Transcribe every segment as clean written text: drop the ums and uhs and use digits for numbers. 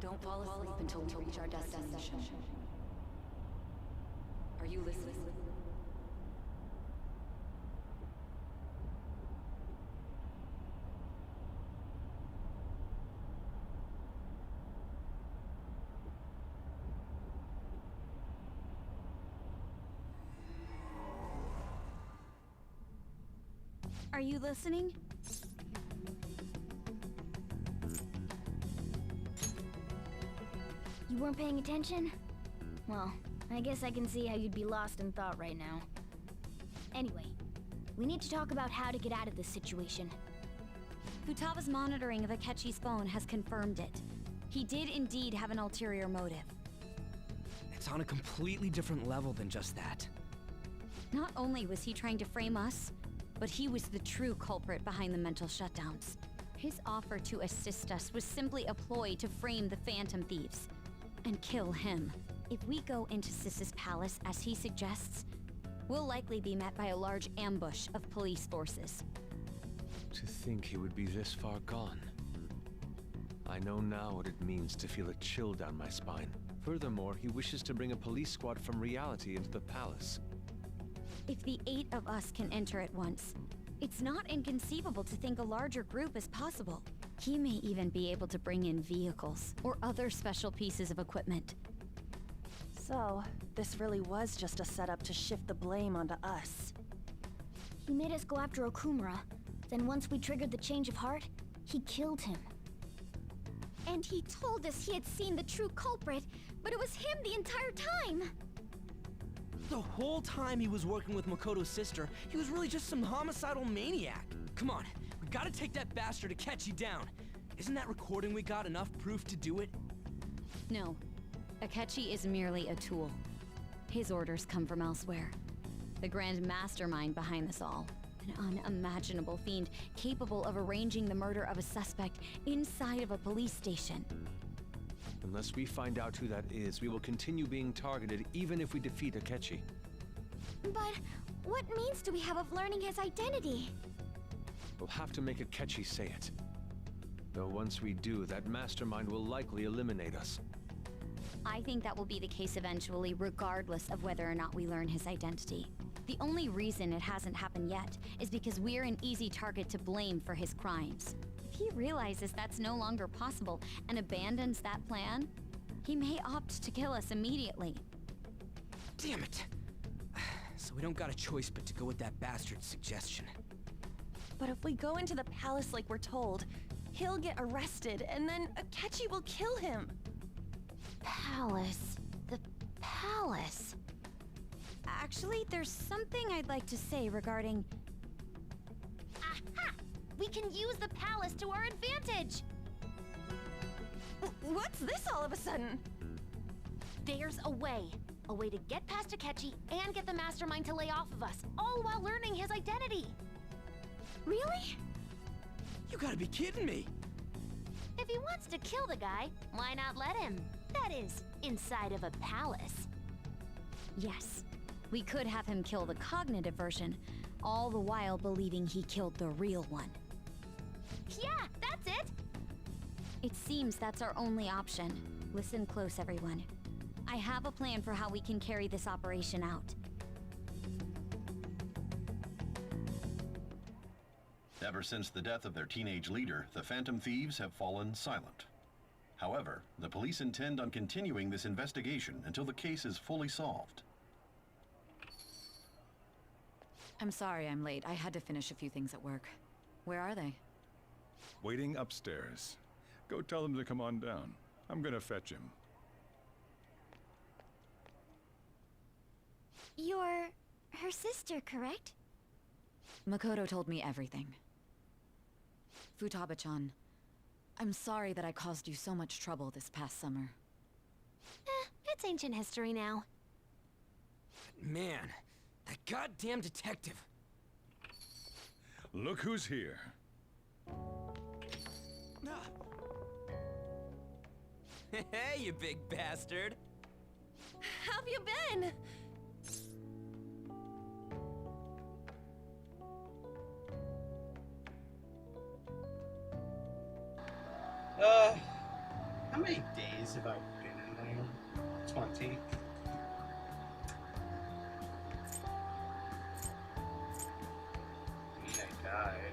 Don't fall asleep until we reach our destination. Are you listening? Are you listening? You weren't paying attention? Well, I guess I can see how you'd be lost in thought right now. Anyway, we need to talk about how to get out of this situation. Futaba's monitoring of Akechi's phone has confirmed it. He did indeed have an ulterior motive. It's on a completely different level than just that. Not only was he trying to frame us, but he was the true culprit behind the mental shutdowns. His offer to assist us was simply a ploy to frame the Phantom Thieves and kill him. If we go into Sis's palace as he suggests, we'll likely be met by a large ambush of police forces. To think he would be this far gone. I know now what it means to feel a chill down my spine. Furthermore, he wishes to bring a police squad from reality into the palace. If the 8 of us can enter at once, it's not inconceivable to think a larger group is possible. He may even be able to bring in vehicles or other special pieces of equipment. So, this really was just a setup to shift the blame onto us. He made us go after Okumura. Then once we triggered the change of heart, he killed him. And he told us he had seen the true culprit, but it was him the entire time! The whole time he was working with Makoto's sister, he was really just some homicidal maniac. Come on, we gotta take that bastard Akechi down. Isn't that recording we got enough proof to do it? No, Akechi is merely a tool. His orders come from elsewhere. The grand mastermind behind this all. An unimaginable fiend capable of arranging the murder of a suspect inside of a police station. Unless we find out who that is, we will continue being targeted even if we defeat Akechi. But what means do we have of learning his identity? We'll have to make Akechi say it. Though once we do, that mastermind will likely eliminate us. I think that will be the case eventually, regardless of whether or not we learn his identity. The only reason it hasn't happened yet is because we're an easy target to blame for his crimes. If he realizes that's no longer possible and abandons that plan, he may opt to kill us immediately. Damn it! So we don't got a choice but to go with that bastard's suggestion. But if we go into the palace like we're told, he'll get arrested, and then Akechi will kill him. Palace. The palace. Actually, there's something I'd like to say regarding... Aha! We can use the palace to our advantage! What's this all of a sudden? There's a way. A way to get past Akechi and get the mastermind to lay off of us, all while learning his identity. Really? You gotta be kidding me! If he wants to kill the guy, why not let him? That is, inside of a palace. Yes, we could have him kill the cognitive version, all the while believing he killed the real one. Yeah, that's it! It seems that's our only option. Listen close, everyone. I have a plan for how we can carry this operation out. Ever since the death of their teenage leader, the Phantom Thieves have fallen silent. However, the police intend on continuing this investigation until the case is fully solved. I'm sorry I'm late. I had to finish a few things at work. Where are they? Waiting upstairs. Go tell them to come on down. I'm gonna fetch him. You're her sister, correct? Makoto told me everything. Futaba-chan, I'm sorry that I caused you so much trouble this past summer. It's ancient history now. Man, that goddamn detective. Look who's here. Hey, you big bastard! How have you been? How many days have I been in there? 20. I died.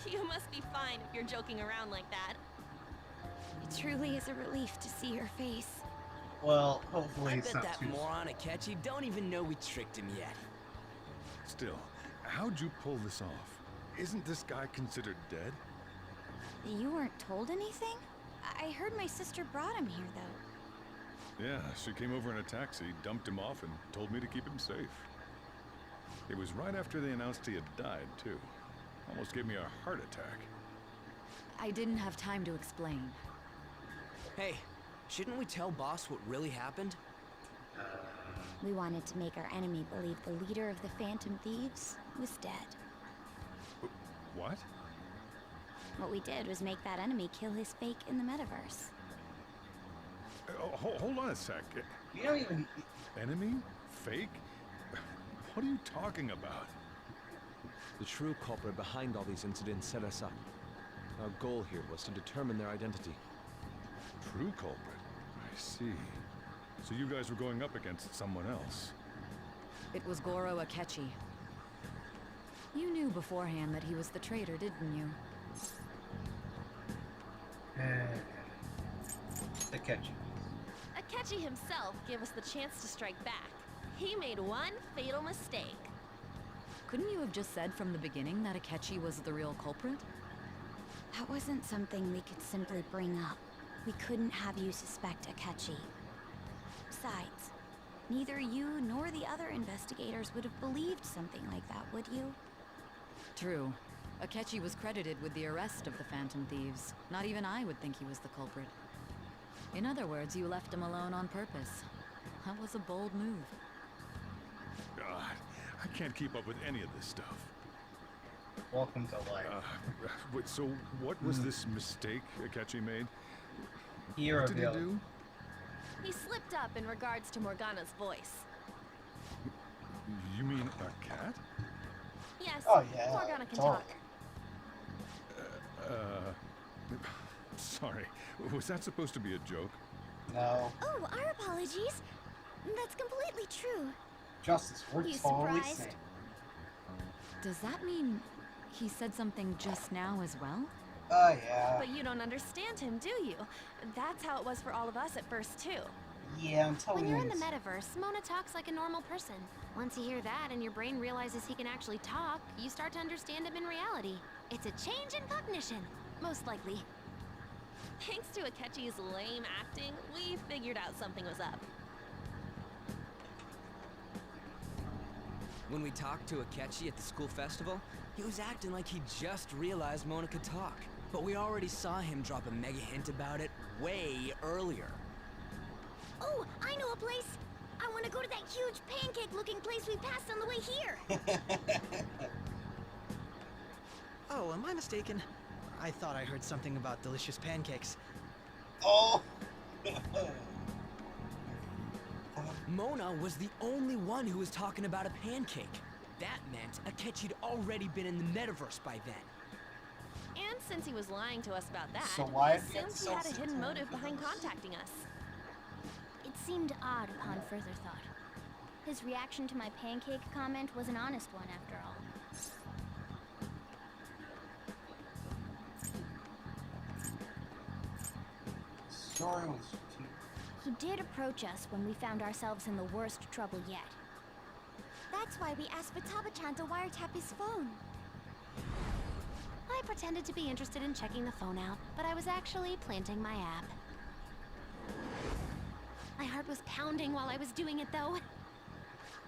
You must be fine if you're joking around like that. It truly is a relief to see your face. Well, hopefully I it's bet not that too... moron Akechi don't even know we tricked him yet. Still, how'd you pull this off? Isn't this guy considered dead? You weren't told anything? I heard my sister brought him here, though. Yeah, she came over in a taxi, dumped him off, and told me to keep him safe. It was right after they announced he had died, too. Almost gave me a heart attack. I didn't have time to explain. Hey, shouldn't we tell boss what really happened? We wanted to make our enemy believe the leader of the Phantom Thieves was dead. What? What we did was make that enemy kill his fake in the metaverse. Hold on a sec. You don't even... Enemy? Fake? What are you talking about? The true culprit behind all these incidents set us up. Our goal here was to determine their identity. True culprit? I see. So you guys were going up against someone else. It was Goro Akechi. You knew beforehand that he was the traitor, didn't you? Akechi. Akechi himself gave us the chance to strike back. He made one fatal mistake. Couldn't you have just said from the beginning that Akechi was the real culprit? That wasn't something we could simply bring up. We couldn't have you suspect Akechi. Besides, neither you nor the other investigators would have believed something like that, would you? True. Akechi was credited with the arrest of the Phantom Thieves. Not even I would think he was the culprit. In other words, you left him alone on purpose. That was a bold move. God, I can't keep up with any of this stuff. Welcome to life. Wait, so what was this mistake Akechi made? Here What did he do? He slipped up in regards to Morgana's voice. You mean a cat? Yes, Oh, yeah, Morgana can totally. talk. Sorry. Was that supposed to be a joke? No. Oh, our apologies. That's completely true. Justice, we're You totally surprised? sane. Does that mean he said something just now as well? Yeah. But you don't understand him, do you? That's how it was for all of us at first, too. Yeah, I'm telling When you. you're in the it's- metaverse, Mona talks like a normal person. Once you hear that and your brain realizes he can actually talk, you start to understand him in reality. It's a change in cognition, most likely. Thanks to Akechi's lame acting, we figured out something was up. When we talked to Akechi at the school festival, he was acting like he just realized Mona could talk. But we already saw him drop a mega hint about it way earlier. Oh, I know a place. I want to go to that huge pancake-looking place we passed on the way here. Oh, am I mistaken? I thought I heard something about delicious pancakes. Oh! Mona was the only one who was talking about a pancake. That meant Akechi'd already been in the metaverse by then. And since he was lying to us about that, So why we have you assumed he had a hidden motive behind contacting us. It seemed odd upon further thought. His reaction to my pancake comment was an honest one, after all. Story was too... He did approach us when we found ourselves in the worst trouble yet. That's why we asked Futaba-chan to wiretap his phone. I pretended to be interested in checking the phone out, but I was actually planting my app. My heart was pounding while I was doing it, though.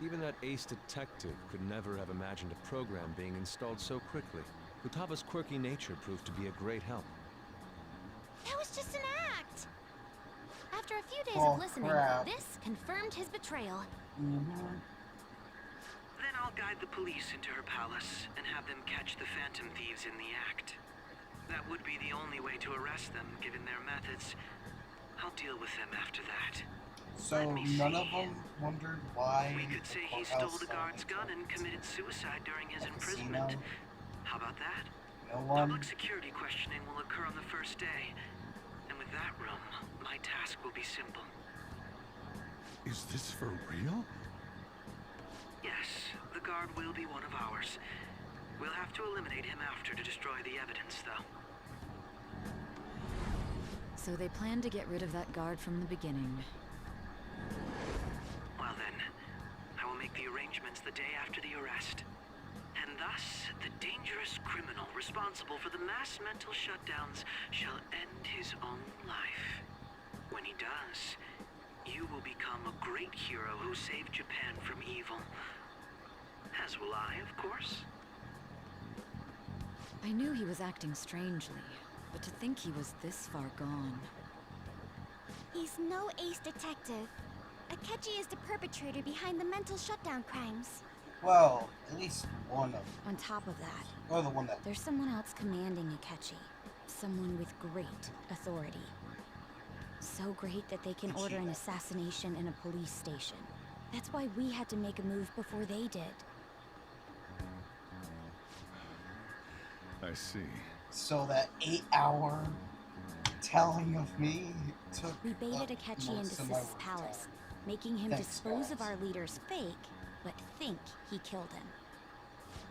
Even that ace detective could never have imagined a program being installed so quickly. Futaba's quirky nature proved to be a great help. That was just an act! After a few days Oh, of listening, crap. this confirmed his betrayal. Then I'll guide the police into her palace and have them catch the Phantom Thieves in the act. That would be the only way to arrest them, given their methods. I'll deal with them after that. So Let me none see. of them wondered why We could say he stole the guard's gun and committed suicide during his imprisonment. How about that? No one. Public security questioning will occur on the first day. And with that room, my task will be simple. Is this for real? Yes, the guard will be one of ours. We'll have to eliminate him after to destroy the evidence, though. So they planned to get rid of that guard from the beginning. Well then, I will make the arrangements the day after the arrest. And thus, the dangerous criminal responsible for the mass mental shutdowns shall end his own life. When he does, you will become a great hero who saved Japan from evil. As will I, of course. I knew he was acting strangely, but to think he was this far gone. He's no ace detective. Akechi is the perpetrator behind the mental shutdown crimes. Well, at least one of them. On top of that, Or the one that. there's someone else commanding Akechi. Someone with great authority. So great that they can order an assassination in a police station. That's why we had to make a move before they did. I see. So that 8-hour telling of me took. We baited Akechi into most of my Sis's work palace, time. making him Thanks, dispose of guys. our leader's fake, but think he killed him.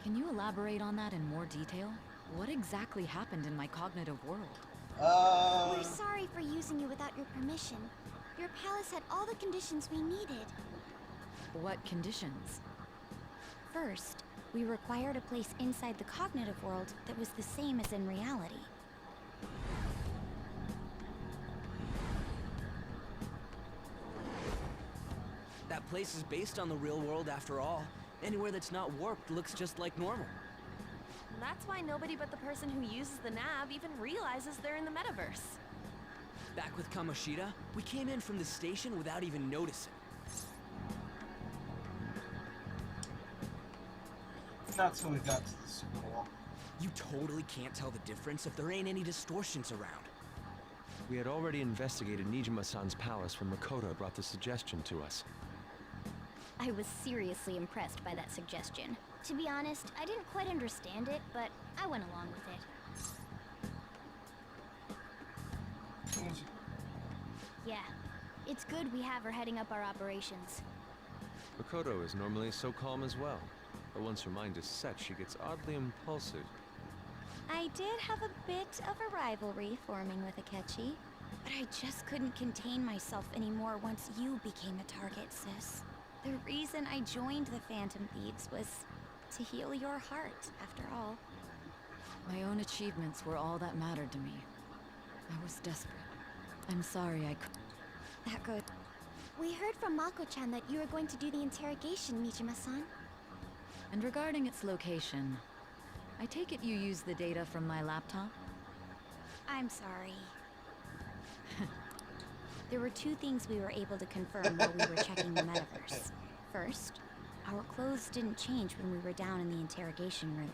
Can you elaborate on that in more detail? What exactly happened in my cognitive world? We're sorry for using you without your permission. Your palace had all the conditions we needed. What conditions? First, we required a place inside the cognitive world that was the same as in reality. That place is based on the real world after all. Anywhere that's not warped looks just like normal. That's why nobody but the person who uses the nav even realizes they're in the metaverse. Back with Kamoshida, we came in from the station without even noticing. Not till we got to the school. You totally can't tell the difference if there ain't any distortions around. We had already investigated Nijima-san's palace when Makoto brought the suggestion to us. I was seriously impressed by that suggestion. To be honest, I didn't quite understand it, but I went along with it. Yeah, it's good we have her heading up our operations. Makoto is normally so calm as well, but once her mind is set, she gets oddly impulsive. I did have a bit of a rivalry forming with Akechi, but I just couldn't contain myself anymore once you became a target, sis. The reason I joined the Phantom Thieves was to heal your heart, after all. My own achievements were all that mattered to me. I was desperate. I'm sorry I could. That good. We heard from Mako-chan that you were going to do the interrogation, Nijima-san. And regarding its location, I take it you used the data from my laptop? I'm sorry. There were two things we were able to confirm while we were checking the metaverse. First, our clothes didn't change when we were down in the interrogation room.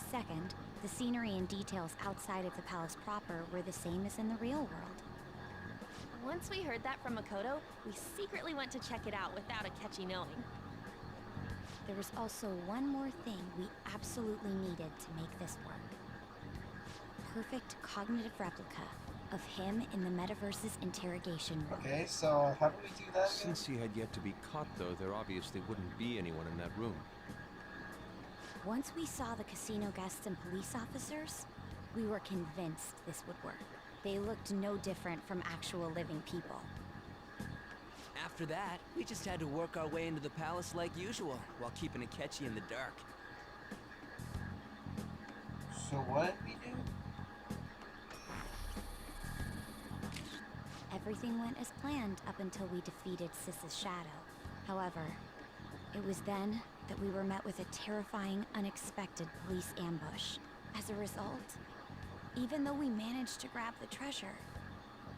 Second, the scenery and details outside of the palace proper were the same as in the real world. Once we heard that from Makoto, we secretly went to check it out without Akechi knowing. There was also one more thing we absolutely needed to make this work. Perfect cognitive replica of him in the metaverse's interrogation room. Okay, so how do we do that again? Since he had yet to be caught, though, there obviously wouldn't be anyone in that room. Once we saw the casino guests and police officers, we were convinced this would work. They looked no different from actual living people. After that, we just had to work our way into the palace like usual, while keeping Akechi in the dark. So what did we do? Everything went as planned up until we defeated Sis's shadow. However, it was then that we were met with a terrifying, unexpected police ambush. As a result, even though we managed to grab the treasure,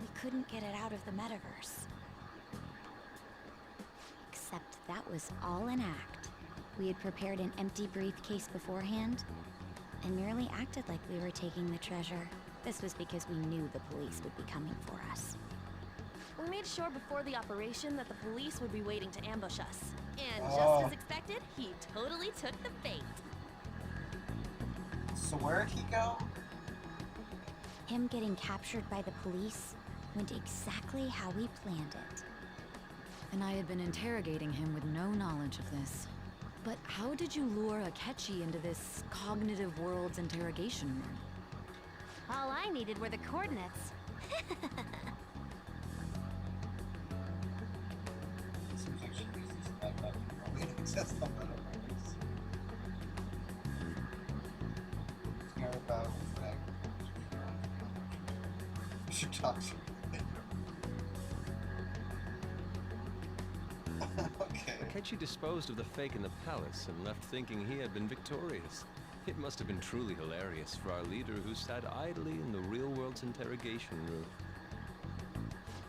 we couldn't get it out of the metaverse. Except that was all an act. We had prepared an empty briefcase beforehand, and merely acted like we were taking the treasure. This was because we knew the police would be coming for us. We made sure before the operation that the police would be waiting to ambush us. And Oh. just as expected, he totally took the bait. So where'd he go? Him getting captured by the police went exactly how we planned it. And I had been interrogating him with no knowledge of this. But how did you lure Akechi into this cognitive world's interrogation room? All I needed were the coordinates. Seems like she used these back up in a way to access the metaverse. Care about his leg. We should talk to him. Okay. Akechi disposed of the fake in the palace and left thinking he had been victorious. It must have been truly hilarious for our leader who sat idly in the real world's interrogation room.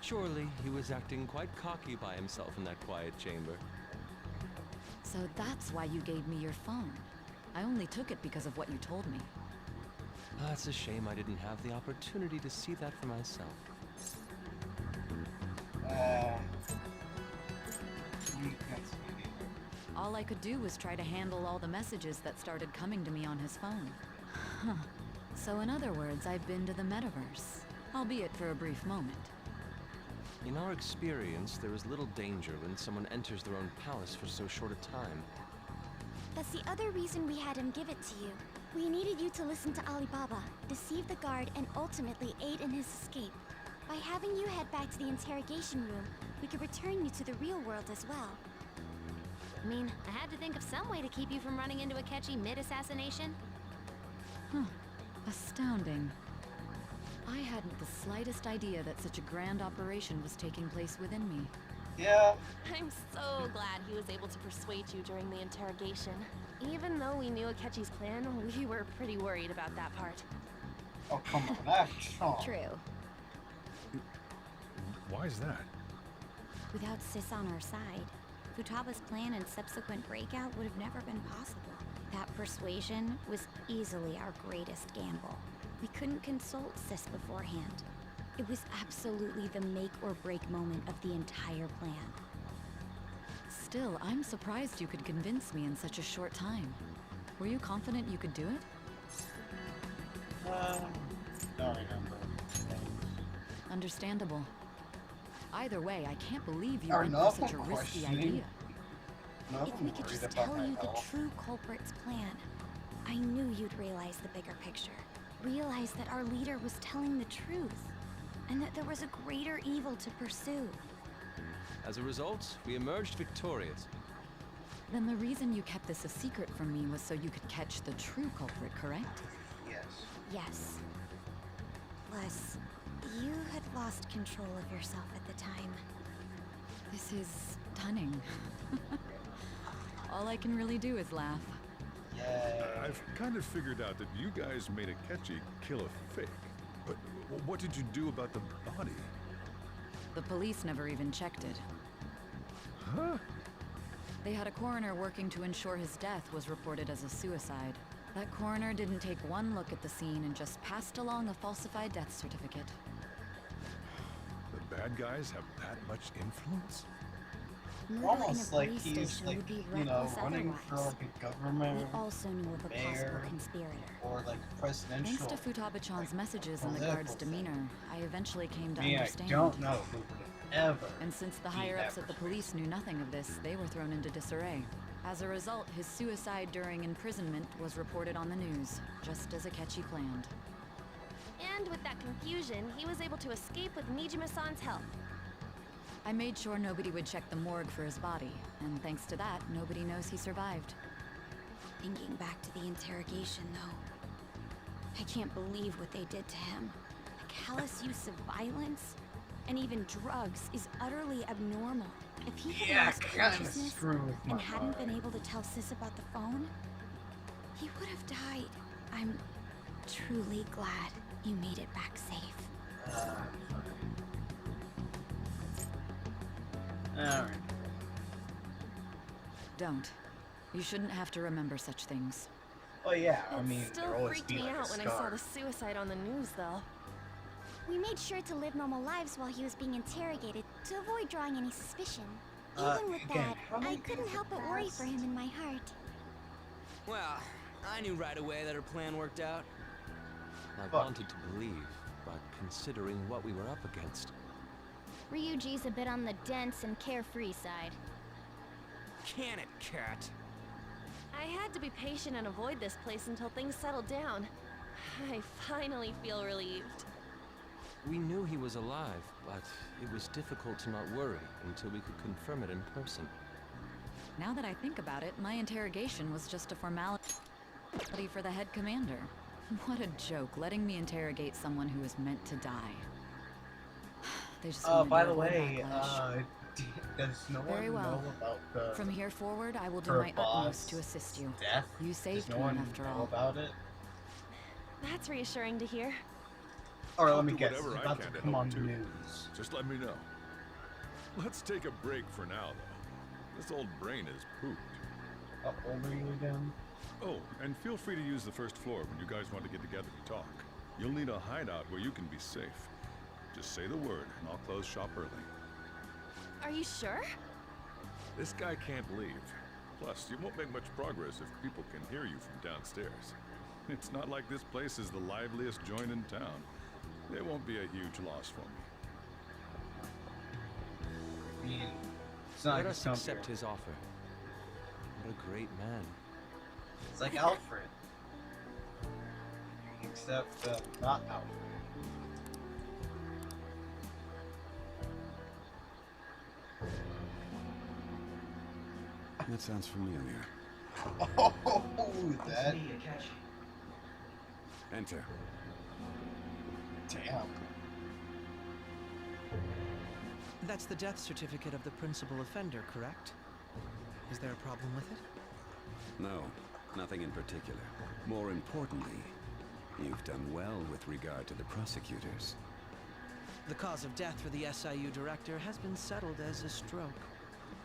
Surely he was acting quite cocky by himself in that quiet chamber. So that's why you gave me your phone. I only took it because of what you told me. It's a shame I didn't have the opportunity to see that for myself. All I could do was try to handle all the messages that started coming to me on his phone. Huh. So in other words, I've been to the metaverse, albeit for a brief moment. In our experience, there is little danger when someone enters their own palace for so short a time. That's the other reason we had him give it to you. We needed you to listen to Alibaba, deceive the guard, and ultimately aid in his escape. By having you head back to the interrogation room, we could return you to the real world as well. I mean, I had to think of some way to keep you from running into Akechi mid-assassination. Huh. Astounding. I hadn't the slightest idea that such a grand operation was taking place within me. Yeah. I'm so glad he was able to persuade you during the interrogation. Even though we knew Akechi's plan, we were pretty worried about that part. Oh, come on, that's strong. True. Why is that? Without Sis on our side, Futaba's plan and subsequent breakout would have never been possible. That persuasion was easily our greatest gamble. We couldn't consult Sis beforehand. It was absolutely the make or break moment of the entire plan. Still, I'm surprised you could convince me in such a short time. Were you confident you could do it? Don't remember. Understandable. Either way, I can't believe you Are went none for of such a them risky questioning? idea. None of If them we could worried just about tell my you the health. true culprit's plan, I knew you'd realize the bigger picture. Realize that our leader was telling the truth, and that there was a greater evil to pursue. As a result, we emerged victorious. Then the reason you kept this a secret from me was so you could catch the true culprit, correct? Yes. Yes. Plus, you had lost control of yourself at the time. This is stunning. All I can really do is laugh. Yay. I've kind of figured out that you guys made Akechi kill a fake. But what did you do about the body? The police never even checked it. Huh? They had a coroner working to ensure his death was reported as a suicide. That coroner didn't take one look at the scene and just passed along a falsified death certificate. The bad guys have that much influence? Murder Almost in a like police he's station like, would be you know, reckless running for otherwise. like a government We also knew of a possible mayor conspirator. or like presidential. Thanks to Futaba-chan's messages and the political guard's thing. demeanor, I eventually came to I mean, I understand. don't know who would ever. And since the be higher-ups that at the police knew nothing of this, they were thrown into disarray. As a result, his suicide during imprisonment was reported on the news, just as Akechi planned. And with that confusion, he was able to escape with Nijima-san's help. I made sure nobody would check the morgue for his body, and thanks to that, nobody knows he survived. Thinking back to the interrogation, though, I can't believe what they did to him. The callous use of violence and even drugs is utterly abnormal. If he had Yeah, lost kinda consciousness screw with my and hadn't been mind. able to tell Sis about the phone, he would have died. I'm truly glad you made it back safe. Alright. Don't. You shouldn't have to remember such things. Oh yeah, I It mean, still there always freaked be me like a out when I saw scar. the suicide on the news, though. We made sure to live normal lives while he was being interrogated to avoid drawing any suspicion. Even with again, that, how I many couldn't days help have but worry passed? for him in my heart. Well, I knew right away that her plan worked out. I wanted to believe, but considering what we were up against... Ryuji's a bit on the dense and carefree side. Can it, Cat? I had to be patient and avoid this place until things settled down. I finally feel relieved. We knew he was alive, but it was difficult to not worry until we could confirm it in person. Now that I think about it, my interrogation was just a formality for the head commander. What a joke, letting me interrogate someone who is meant to die. They just wanted by to the avoid way, backlash. does no Very one well. know about the From here forward, I will do her my utmost to boss assist you. death? You saved Does no me, one after know all. about it? That's reassuring to hear. Alright, I'll let me do guess. It's whatever I about can to to come help on too. news. Just let me know. Let's take a break for now, though. This old brain is pooped. How old are you again? Oh, and feel free to use the first floor when you guys want to get together to talk. You'll need a hideout where you can be safe. Just say the word, and I'll close shop early. Are you sure? This guy can't leave. Plus, you won't make much progress if people can hear you from downstairs. It's not like this place is the liveliest joint in town. It won't be a huge loss for me. I mean, it's not Let like us it's accept his offer. What a great man. It's like Alfred. Except, not Alfred. That sounds familiar. Oh, that. Enter. Damn. That's the death certificate of the principal offender, correct? Is there a problem with it? No, nothing in particular. More importantly, you've done well with regard to the prosecutors. The cause of death for the SIU director has been settled as a stroke.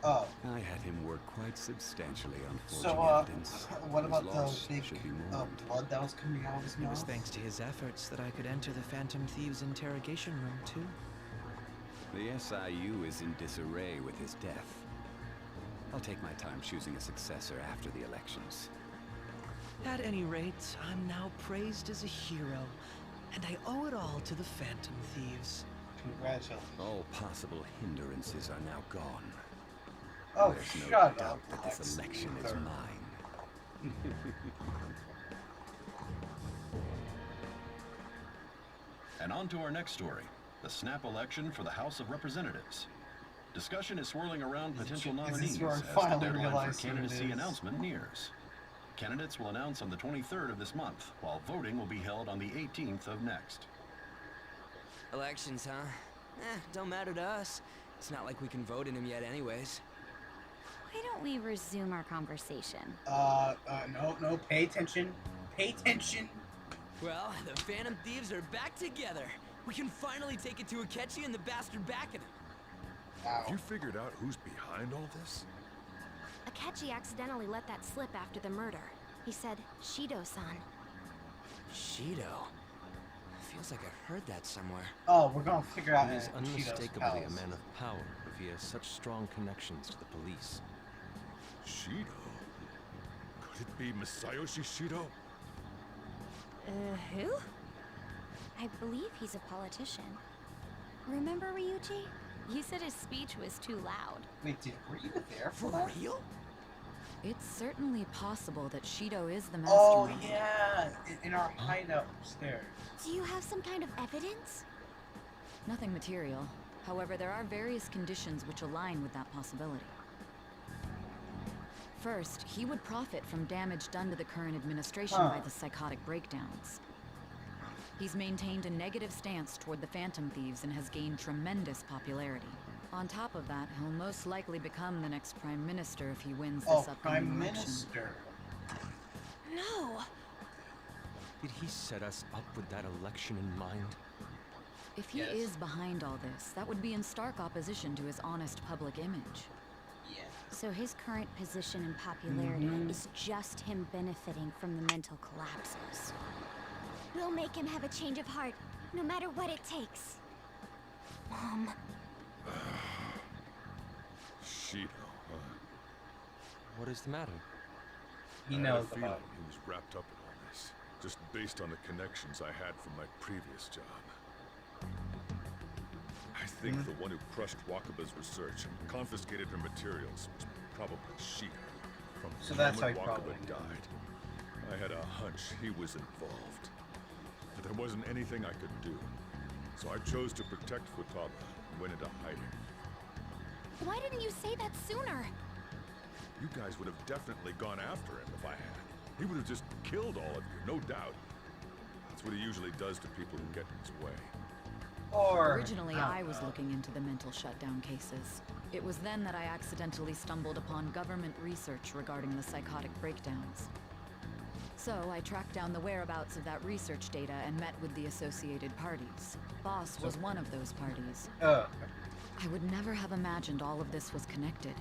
Oh. I had him work quite substantially on So, forging evidence. what His about the loss big should be mourned. blood that was coming out of his It was mouth? thanks to his efforts that I could enter the Phantom Thieves' interrogation room, too. The SIU is in disarray with his death. I'll take my time choosing a successor after the elections. At any rate, I'm now praised as a hero, and I owe it all to the Phantom Thieves. Congratulations. All possible hindrances are now gone. Oh, There's no shut doubt up, that this Lex election is Luthor. mine. And on to our next story, the snap election for the House of Representatives. Discussion is swirling around potential nominees where I as the finally deadline for realized who it candidacy is? announcement nears. Candidates will announce on the 23rd of this month, while voting will be held on the 18th of next. Elections, huh? Don't matter to us. It's not like we can vote in them yet anyways. Why don't we resume our conversation? No, pay attention. Pay attention. Well, the Phantom Thieves are back together. We can finally take it to Akechi and the bastard back at him. Have you figured out who's behind all this? Akechi accidentally let that slip after the murder. He said, Shido-san. Shido? Feels like I've heard that somewhere. Oh, we're gonna figure out He is Shido's unmistakably a palace. man of power if he has such strong connections to the police. Shido? Could it be Masayoshi Shido? Who? I believe he's a politician. Remember, Ryuji? You said his speech was too loud. Wait, were you there for For that? real? It's certainly possible that Shido is the Oh, mastermind. yeah, in our hideout upstairs. Do you have some kind of evidence? Nothing material. However, there are various conditions which align with that possibility. First, he would profit from damage done to the current administration by the psychotic breakdowns. He's maintained a negative stance toward the Phantom Thieves and has gained tremendous popularity. On top of that, he'll most likely become the next Prime Minister if he wins this upcoming Prime election. Minister. No! Did he set us up with that election in mind? If he is behind all this, that would be in stark opposition to his honest public image. So his current position and popularity is just him benefiting from the mental collapses. We'll make him have a change of heart, no matter what it takes. Mom. Shido, huh? What is the matter? He I had knows a feeling about he was wrapped up in all this, just based on the connections I had from my previous job. I think the one who crushed Wakaba's research and confiscated her materials was probably Shido. From the So that's how moment he Wakaba probably knew. died, I had a hunch he was involved. But there wasn't anything I could do. So I chose to protect Futaba and went into hiding. Why didn't you say that sooner? You guys would have definitely gone after him if I had. He would have just killed all of you, no doubt. That's what he usually does to people who get in his way. Or Originally, I was looking into the mental shutdown cases. It was then that I accidentally stumbled upon government research regarding the psychotic breakdowns. So I tracked down the whereabouts of that research data and met with the associated parties. Boss was one of those parties. I would never have imagined all of this was connected.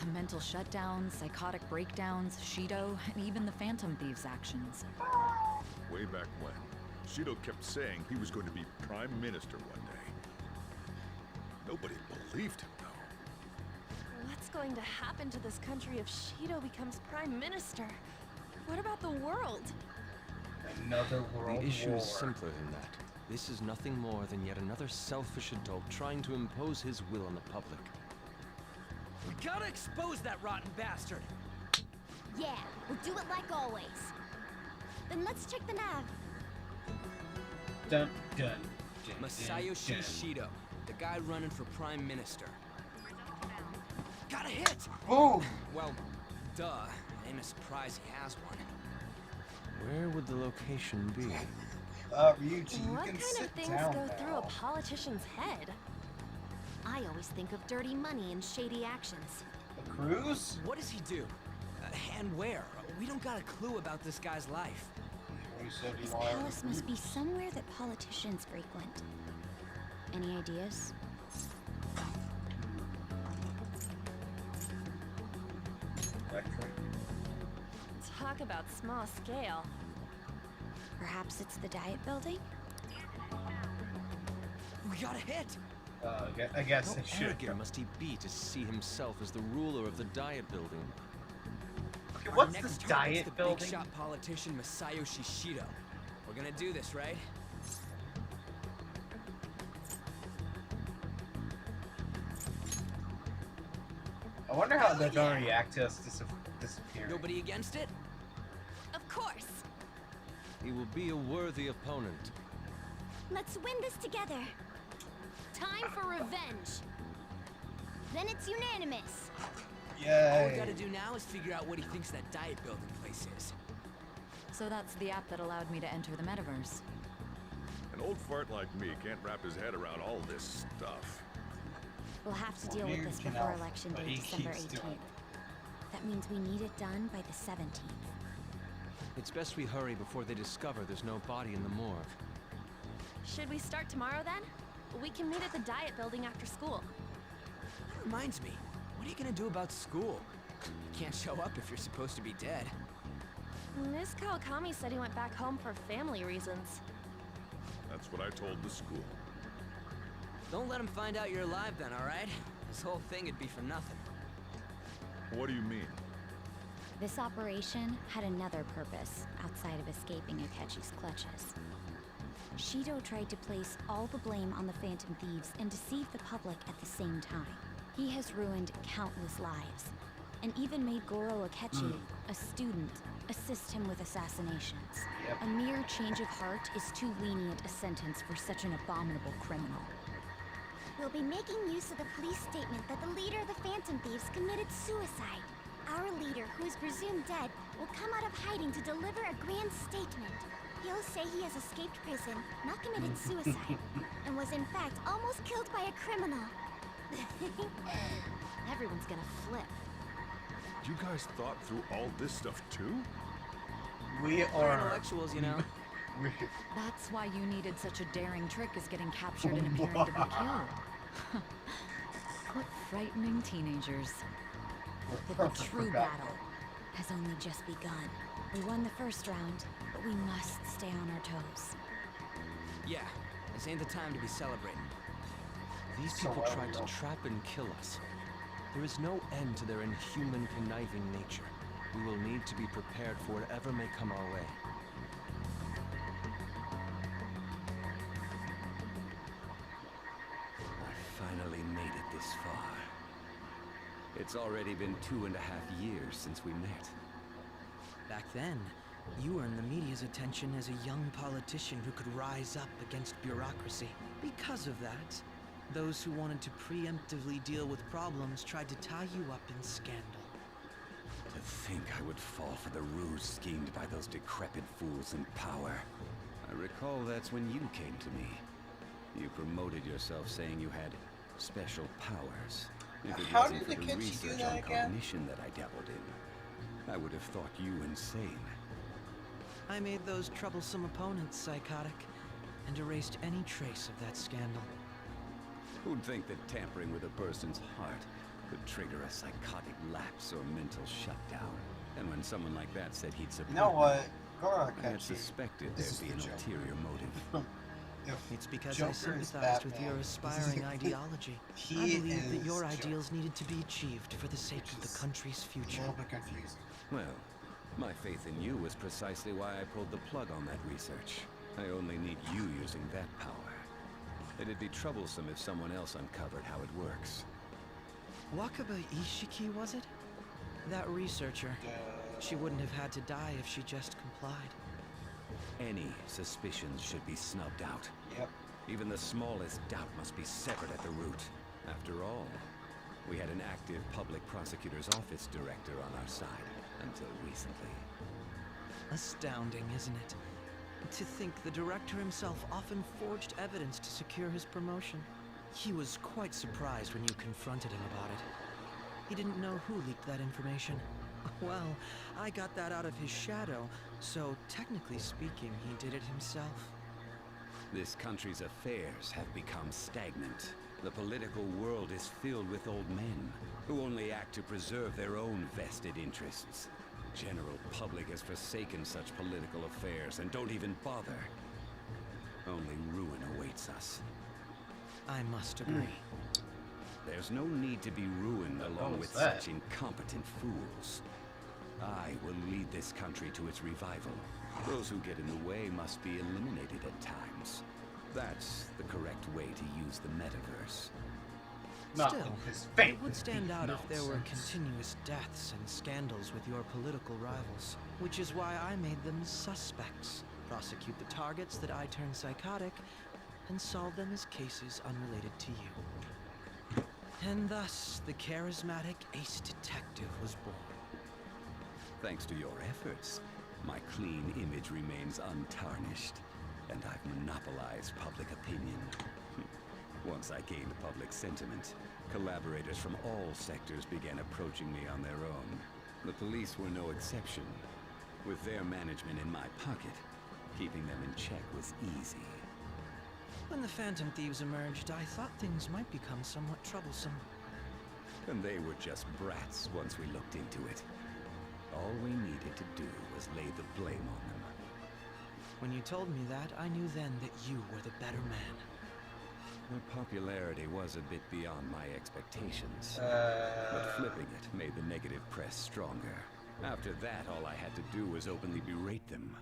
A mental shutdown, psychotic breakdowns, Shido, and even the Phantom Thieves' actions. Way back when, Shido kept saying he was going to be Prime Minister one day. Nobody believed him, though. What's going to happen to this country if Shido becomes Prime Minister? What about the world? Another world The issue war. is simpler than that. This is nothing more than yet another selfish adult trying to impose his will on the public. We gotta expose that rotten bastard! Yeah, we'll do it like always. Then let's check the nav. Dun, dun, dun, Masayoshi dun, dun. Shido, the guy running for Prime Minister. Got a hit! Boom! Well, duh. Ain't a surprise he has one. Where would the location be? Ryuji, you What can kind sit of things down go now. through a politician's head? I always think of dirty money and shady actions. A cruise? What does he do? And where? We don't got a clue about this guy's life. This palace must be somewhere that politicians frequent. Any ideas? Talk about small scale. Perhaps it's the Diet Building? We got a hit! I guess How they should. arrogant must he be to see himself as the ruler of the Diet Building? Okay, Our what's next this target's Diet the Building? big shot politician Masayoshi Shido. We're gonna do this, right? I wonder how they're gonna react to us disappearing. Nobody against it? Of course. He will be a worthy opponent. Let's win this together. Time for revenge. Then it's unanimous. All we Yay! gotta do now is figure out what he thinks that Diet Building place is. So that's the app that allowed me to enter the metaverse. An old fart like me can't wrap his head around all this stuff. We'll have to Well, deal with you this can before help, Election but Day, he December keeps doing 18th. That means we need it done by the 17th. It's best we hurry before they discover there's no body in the morgue. Should we start tomorrow then? We can meet at the Diet Building after school. That reminds me, what are you gonna do about school? You can't show up if you're supposed to be dead. Miss Kawakami said he went back home for family reasons. That's what I told the school. Don't let him find out you're alive then, alright? This whole thing would be for nothing. What do you mean? This operation had another purpose outside of escaping Akechi's clutches. Shido tried to place all the blame on the Phantom Thieves and deceive the public at the same time. He has ruined countless lives, and even made Goro Akechi, a student, assist him with assassinations. A mere change of heart is too lenient a sentence for such an abominable criminal. We'll be making use of the police statement that the leader of the Phantom Thieves committed suicide. Our leader, who is presumed dead, will come out of hiding to deliver a grand statement. He'll say he has escaped prison, not committed suicide, and was in fact almost killed by a criminal. Everyone's gonna flip. You guys thought through all this stuff too? We We're are intellectuals, you know. That's why you needed such a daring trick as getting captured and appearing to be killed. What frightening teenagers. But the true battle has only just begun. We won the first round, but we must stay on our toes. Yeah, this ain't the time to be celebrating. These So people well, tried to Will. trap and kill us. There is no end to their inhuman, conniving nature. We will need to be prepared for whatever may come our way. I finally made it this far. It's already been 2.5 years since we met. Back then, you earned the media's attention as a young politician who could rise up against bureaucracy. Because of that, those who wanted to preemptively deal with problems tried to tie you up in scandal. To think I would fall for the ruse schemed by those decrepit fools in power. I recall that's when you came to me. You promoted yourself saying you had special powers. If it How wasn't did for the the Akechi do research that on again? cognition that I dabbled in, I would have thought you insane. I made those troublesome opponents psychotic, and erased any trace of that scandal. Who'd think that tampering with a person's heart could trigger a psychotic lapse or mental shutdown? And when someone like that said he'd support You know what? me, Goro I had Akechi. suspected This is there'd be the an joke. ulterior motive. It's because Joker I is sympathized with Batman. your aspiring ideology. He I believed that is your Joker. ideals needed to be achieved for the sake of the country's A future. little bit confused. Well, my faith in you was precisely why I pulled the plug on that research. I only need you using that power. It'd be troublesome if someone else uncovered how it works. Wakaba Ishiki, was it? That researcher. She wouldn't have had to die if she just complied. Any suspicions should be snubbed out. Yep. Even the smallest doubt must be severed at the root. After all, we had an active public prosecutor's office director on our side until recently. Astounding, isn't it? To think the director himself often forged evidence to secure his promotion. He was quite surprised when you confronted him about it. He didn't know who leaked that information. Well, I got that out of his shadow, so technically speaking, he did it himself. This country's affairs have become stagnant. The political world is filled with old men who only act to preserve their own vested interests. General public has forsaken such political affairs and don't even bother. Only ruin awaits us. I must agree. There's no need to be ruined along with such incompetent fools. I will lead this country to its revival. Those who get in the way must be eliminated at times. That's the correct way to use the metaverse. Still, it would stand out if there were continuous deaths and scandals with your political rivals, which is why I made them suspects. Prosecute the targets that I turn psychotic, and solve them as cases unrelated to you. And thus, the charismatic ace detective was born. Thanks to your efforts, my clean image remains untarnished, and I've monopolized public opinion. Once I gained public sentiment, collaborators from all sectors began approaching me on their own. The police were no exception. With their management in my pocket, keeping them in check was easy. When the Phantom Thieves emerged, I thought things might become somewhat troublesome. And they were just brats once we looked into it. All we needed to do was lay the blame on them. When you told me that, I knew then that you were the better man. Their popularity was a bit beyond my expectations. But flipping it made the negative press stronger. After that, all I had to do was openly berate them.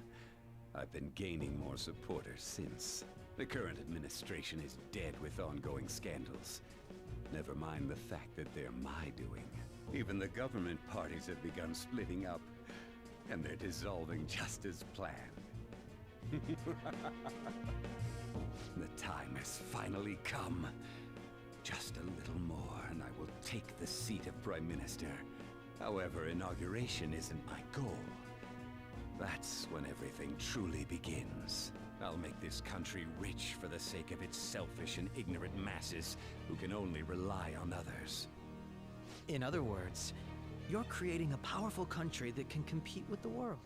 I've been gaining more supporters since. The current administration is dead with ongoing scandals. Never mind the fact that they're my doing. Even the government parties have begun splitting up, and they're dissolving just as planned. The time has finally come. Just a little more, and I will take the seat of Prime Minister. However, inauguration isn't my goal. That's when everything truly begins. I'll make this country rich for the sake of its selfish and ignorant masses who can only rely on others. In other words, you're creating a powerful country that can compete with the world.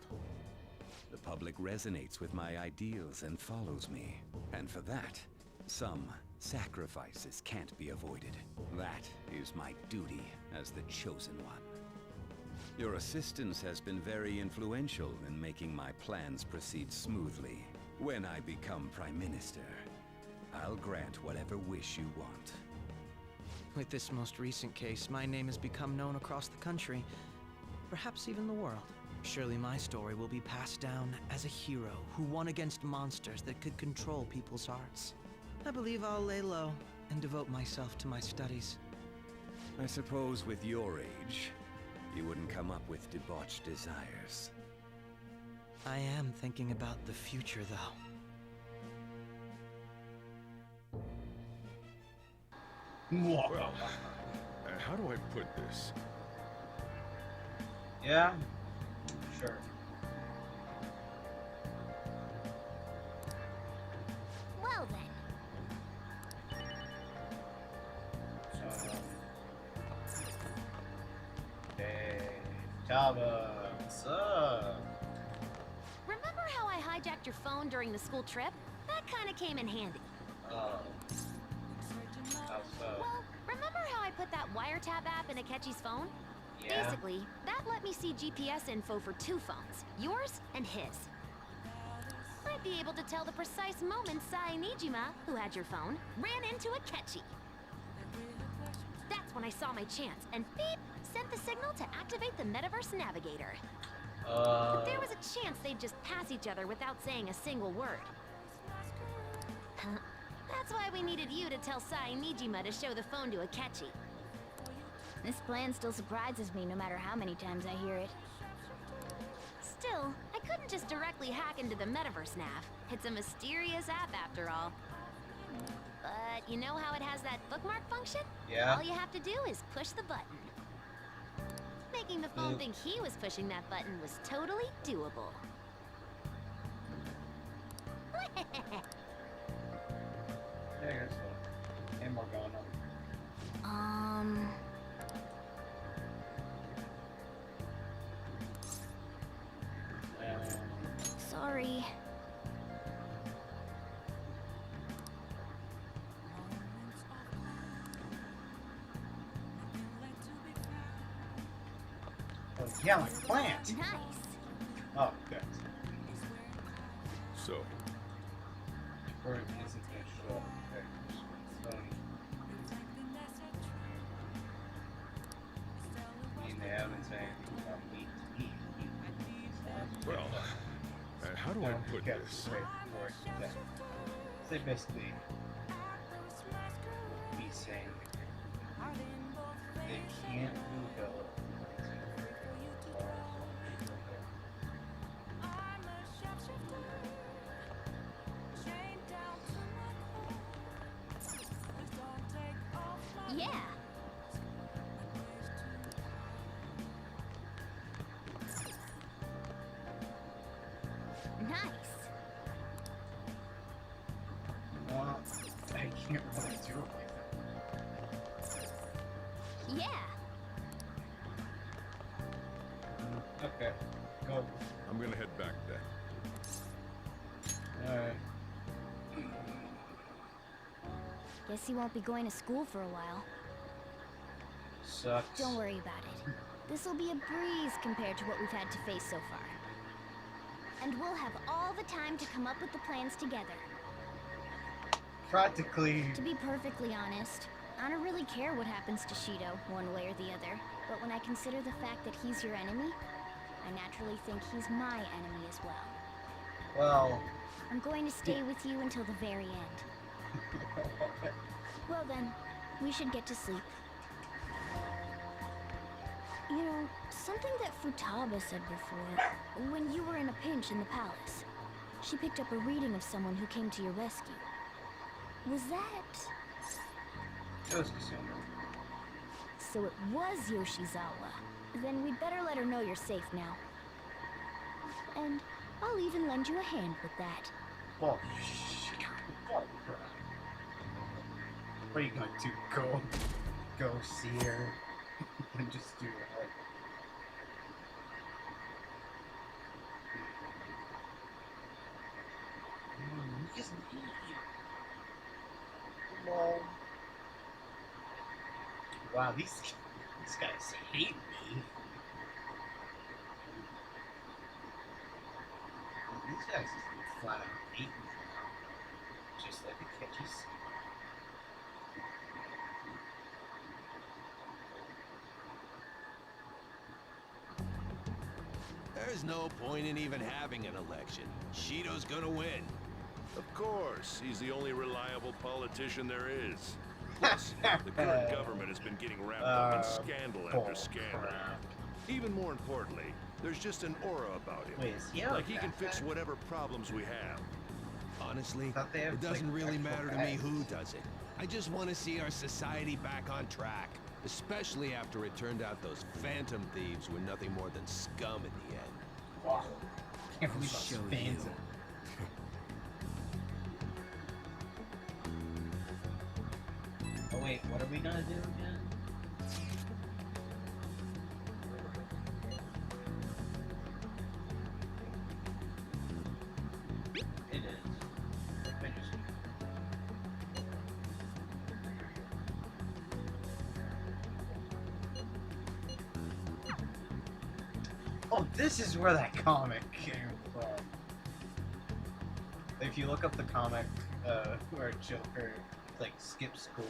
The public resonates with my ideals and follows me. And for that, some sacrifices can't be avoided. That is my duty as the chosen one. Your assistance has been very influential in making my plans proceed smoothly. When I become Prime Minister, I'll grant whatever wish you want. With this most recent case, my name has become known across the country. perhaps even the world. Surely my story will be passed down as a hero who won against monsters that could control people's hearts. I believe I'll lay low and devote myself to my studies. I suppose with your age, you wouldn't come up with debauched desires. I am thinking about the future, though. Well, how do I put this? Yeah, sure. Well then. Hey, Taba, what's up? Remember how I hijacked your phone during the school trip? That kind of came in handy. Oh. How so? Well, remember how I put that wiretap app in Akechi's phone? Yeah. Basically, that let me see GPS info for 2 phones, yours and his. I'd be able to tell the precise moment Sai Nijima, who had your phone, ran into Akechi. That's when I saw my chance, and beep, sent the signal to activate the Metaverse Navigator. There was a chance they'd just pass each other without saying a single word. That's why we needed you to tell Sai Nijima to show the phone to Akechi. This plan still surprises me no matter how many times I hear it. Still, I couldn't just directly hack into the Metaverse Nav. It's a mysterious app after all. But you know how it has that bookmark function? Yeah. All you have to do is push the button. Making the phone think he was pushing that button was totally doable. Yeah, here's one. And more going on. Sorry. Oh, yeah, my plant. Nice. Oh, good. So, Where isn't it show? Okay. So, they haven't said anything about meat to eat. well, how do I put this? They basically be saying they can't move it. Yeah. Nice. I can't really do it like that. Yeah. Okay, go. I'm gonna head back then. Alright. Guess he won't be going to school for a while. Sucks. Don't worry about it. This'll be a breeze compared to what we've had to face so far. And we'll have all the time to come up with the plans together. Practically. To be perfectly honest, I don't really care what happens to Shido, one way or the other. But when I consider the fact that he's your enemy, I naturally think he's my enemy as well. Well. I'm going to stay with you until the very end. Well then, we should get to sleep. You know, something that Futaba said before, when you were in a pinch in the palace, she picked up a reading of someone who came to your rescue. Was that... It was Kasuma. So it was Yoshizawa. Then we'd better let her know you're safe now. And I'll even lend you a hand with that. Oh, shit. Oh, crap. What are you gonna do? Go see her? And just do it. You just need you. Lol. Wow, these guys hate me. These guys just flat out hate me. Just like the catches. There's no point in even having an election. Shido's gonna win. Of course, he's the only reliable politician there is. Plus, the current government has been getting wrapped up in scandal after scandal. Even more importantly, there's just an aura about him. Wait, is he like he can fix whatever problems we have. Honestly, it doesn't really matter to me who does it. I just want to see our society back on track. Especially after it turned out those Phantom Thieves were nothing more than scum in the end. Wow. Can't believe those Phantom. Oh wait, what are we gonna do again? It is. Finish it. Oh, this is where that comic came from. If you look up the comic where Joker like skips school.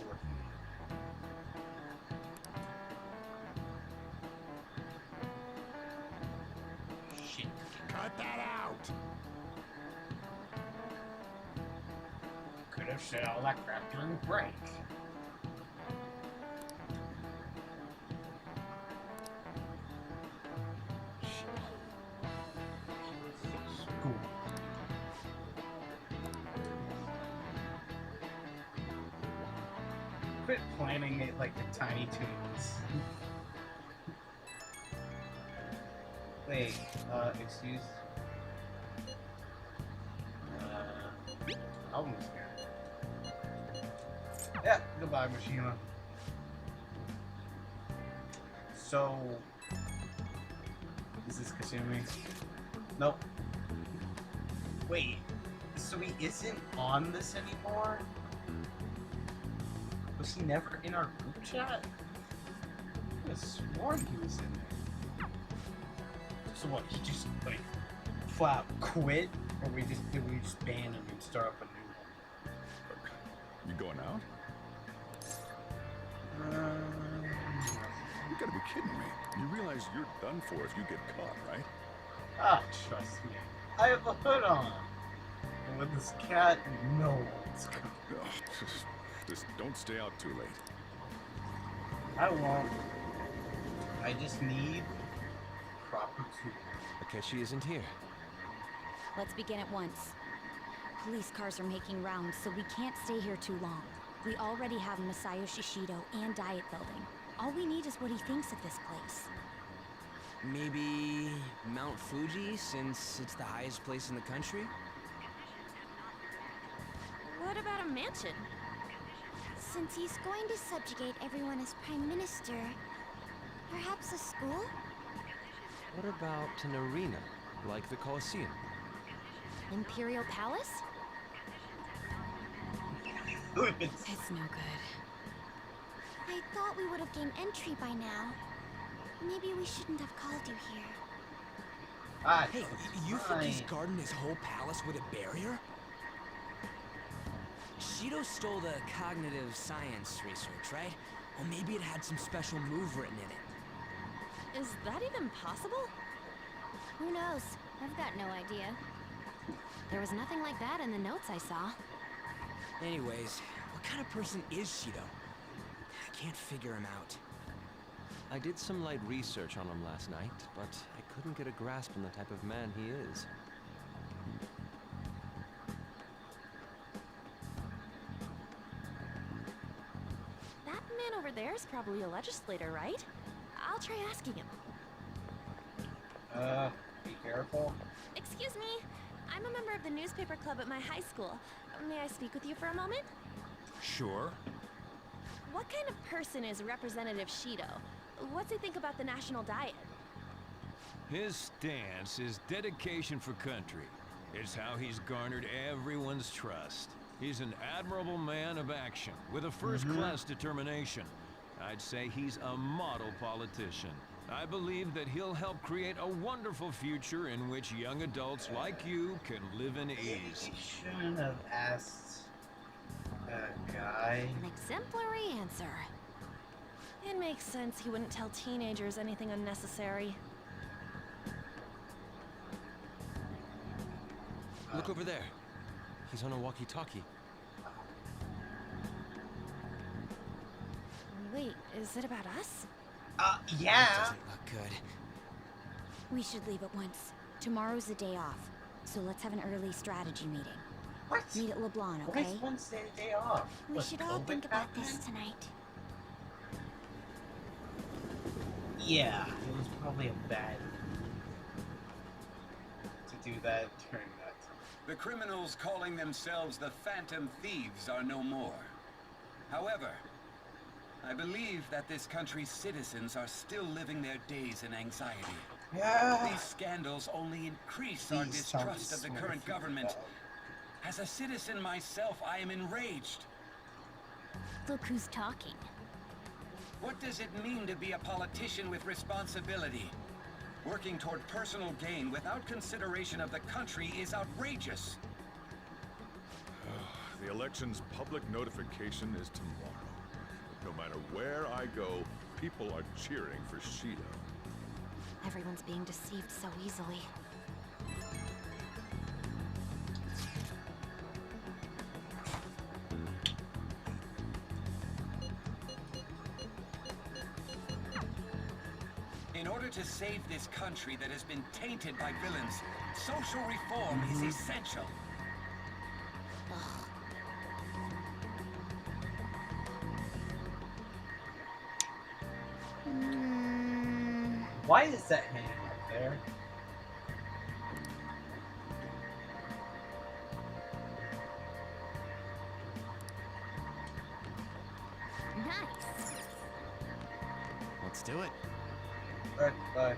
Shit. Cut that out! Could have said all that crap during break. School. Quit planning it like the Tiny Toons. Wait, excuse. Album's here. Yeah, goodbye, Mishima. So, is this Kasumi? Nope. Wait, so he isn't on this anymore? Was he never in our group chat? I could have sworn he was in there. So what, he just, like, flat out quit? Or did we just ban him and start up a new one? You going out? You gotta be kidding me. You realize you're done for if you get caught, right? Ah, trust me. I have a hood on. And with this cat, no one's coming. Oh, just don't stay out too late. I won't. I just need proper tools. Akechi isn't here. Let's begin at once. Police cars are making rounds, so we can't stay here too long. We already have Masayoshi Shido and Diet Building. All we need is what he thinks of this place. Maybe Mount Fuji, since it's the highest place in the country? What about a mansion? Since he's going to subjugate everyone as Prime Minister, perhaps a school? What about an arena, like the Colosseum? Imperial Palace? It's no good. I thought we would have gained entry by now. Maybe we shouldn't have called you here. Hey, you think he's guarding his whole palace with a barrier? Shido stole the cognitive science research, right? Or maybe it had some special move written in it. Is that even possible? Who knows? I've got no idea. There was nothing like that in the notes I saw. Anyways, what kind of person is Shido? I can't figure him out. I did some light research on him last night, but I couldn't get a grasp on the type of man he is. That man over there is probably a legislator, right? I'll try asking him. Be careful. Excuse me. I'm a member of the newspaper club at my high school. May I speak with you for a moment? Sure. What kind of person is Representative Shido? What's he think about the national diet? His stance is dedication for country. It's how he's garnered everyone's trust. He's an admirable man of action, with a first-class determination. I'd say he's a model politician. I believe that he'll help create a wonderful future in which young adults like you can live in ease. You shouldn't have asked a guy. An exemplary answer. It makes sense he wouldn't tell teenagers anything unnecessary. Look over there. He's on a walkie-talkie. Wait, is it about us? Yeah. That doesn't look good. We should leave at once. Tomorrow's the day off, so let's have an early strategy meeting. What? Meet at LeBlanc, Why okay? is Wednesday a day off? We should all think about this tonight. Yeah, it was probably a bad to do that during that time. The criminals calling themselves the Phantom Thieves are no more. However, I believe that this country's citizens are still living their days in anxiety. Yeah. These scandals only increase our distrust of the current government. As a citizen myself, I am enraged. Look who's talking. What does it mean to be a politician with responsibility? Working toward personal gain without consideration of the country is outrageous. The election's public notification is tomorrow. No matter where I go, people are cheering for Shido. Everyone's being deceived so easily. In order to save this country that has been tainted by villains, social reform is essential. Why is that hanging up there? Nice. Let's do it. Bye.